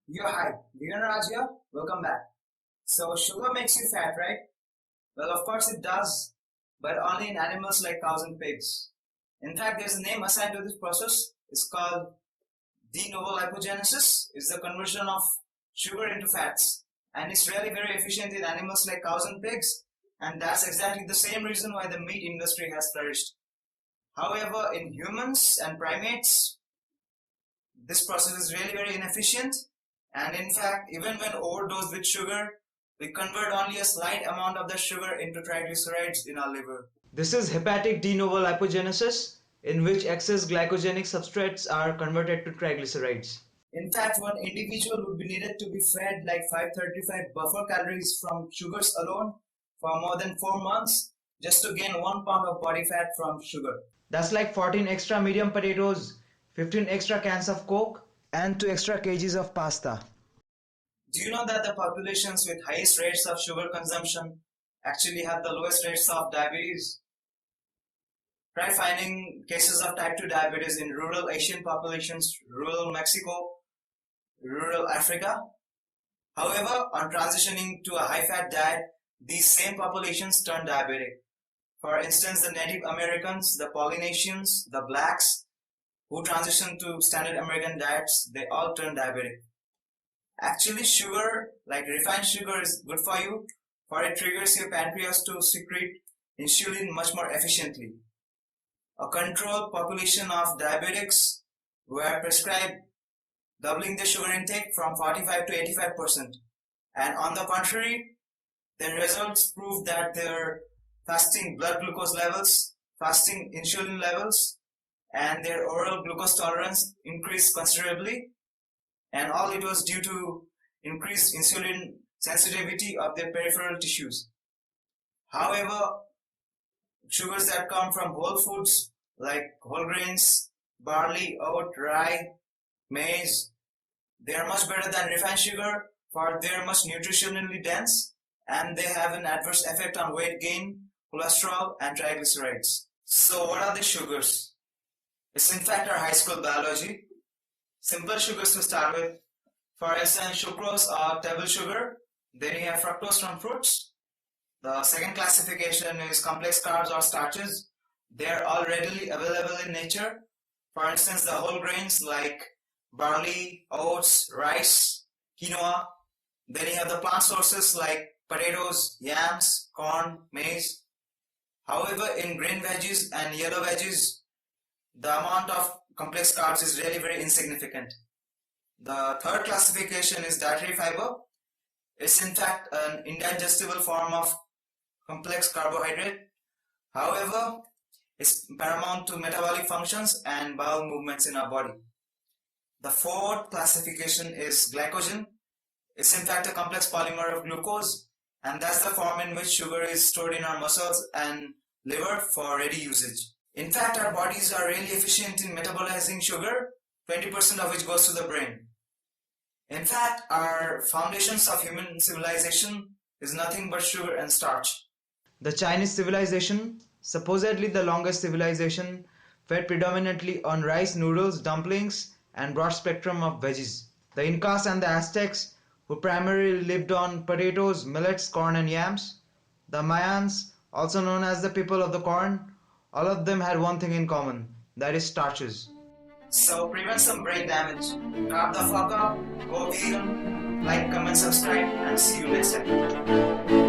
Hi, Raj here. Welcome back. So, sugar makes you fat, right? Well, of course it does, but only in animals like cows and pigs. In fact, there's a name assigned to this process. It's called de novo lipogenesis. It's the conversion of sugar into fats, and it's really very efficient in animals like cows and pigs. And that's exactly the same reason why the meat industry has flourished. However, in humans and primates, this process is really very inefficient, and in fact, even when overdosed with sugar, we convert only a slight amount of the sugar into triglycerides in our liver. This is hepatic de novo lipogenesis, in which excess glycogenic substrates are converted to triglycerides. In fact, one individual would be needed to be fed like 535 buffer calories from sugars alone for more than 4 months just to gain 1 pound of body fat from sugar. That's like 14 extra medium potatoes, 15 extra cans of Coke, and 2 extra kgs of pasta. Do you know that the populations with highest rates of sugar consumption actually have the lowest rates of diabetes? Try finding cases of type 2 diabetes in rural Asian populations, rural Mexico, rural Africa. However, on transitioning to a high-fat diet, these same populations turn diabetic. For instance, the Native Americans, the Polynesians, the blacks, who transition to standard American diets, they all turn diabetic. Actually, sugar, like refined sugar, is good for you, for it triggers your pancreas to secrete insulin much more efficiently. A controlled population of diabetics were prescribed doubling their sugar intake from 45 to 85%. And on the contrary, their results proved that their fasting blood glucose levels, fasting insulin levels, and their oral glucose tolerance increased considerably. And all it was due to increased insulin sensitivity of their peripheral tissues. However, sugars that come from whole foods like whole grains, barley, oat, rye, maize, they are much better than refined sugar, for they are much nutritionally dense and they have an adverse effect on weight gain, cholesterol, and triglycerides. So what are the sugars? It's in fact our high school biology. Simple sugars to start with. For instance, sucrose or table sugar. Then you have fructose from fruits. The second classification is complex carbs or starches. They are all readily available in nature. For instance, the whole grains like barley, oats, rice, quinoa. Then you have the plant sources like potatoes, yams, corn, maize. However, in green veggies and yellow veggies, the amount of complex carbs is really very insignificant. The third classification is dietary fiber. It's in fact an indigestible form of complex carbohydrate. However, it's paramount to metabolic functions and bowel movements in our body. The fourth classification is glycogen. It's in fact a complex polymer of glucose, and that's the form in which sugar is stored in our muscles and liver for ready usage. In fact, our bodies are really efficient in metabolizing sugar, 20% of which goes to the brain. In fact, our foundations of human civilization is nothing but sugar and starch. The Chinese civilization, supposedly the longest civilization, fed predominantly on rice, noodles, dumplings, and broad spectrum of veggies. The Incas and the Aztecs, who primarily lived on potatoes, millets, corn, and yams. The Mayans, also known as the people of the corn, all of them had one thing in common, that is starches. So prevent some brain damage. Carb the fuck up, go vegan, like, comment, subscribe, and see you next time.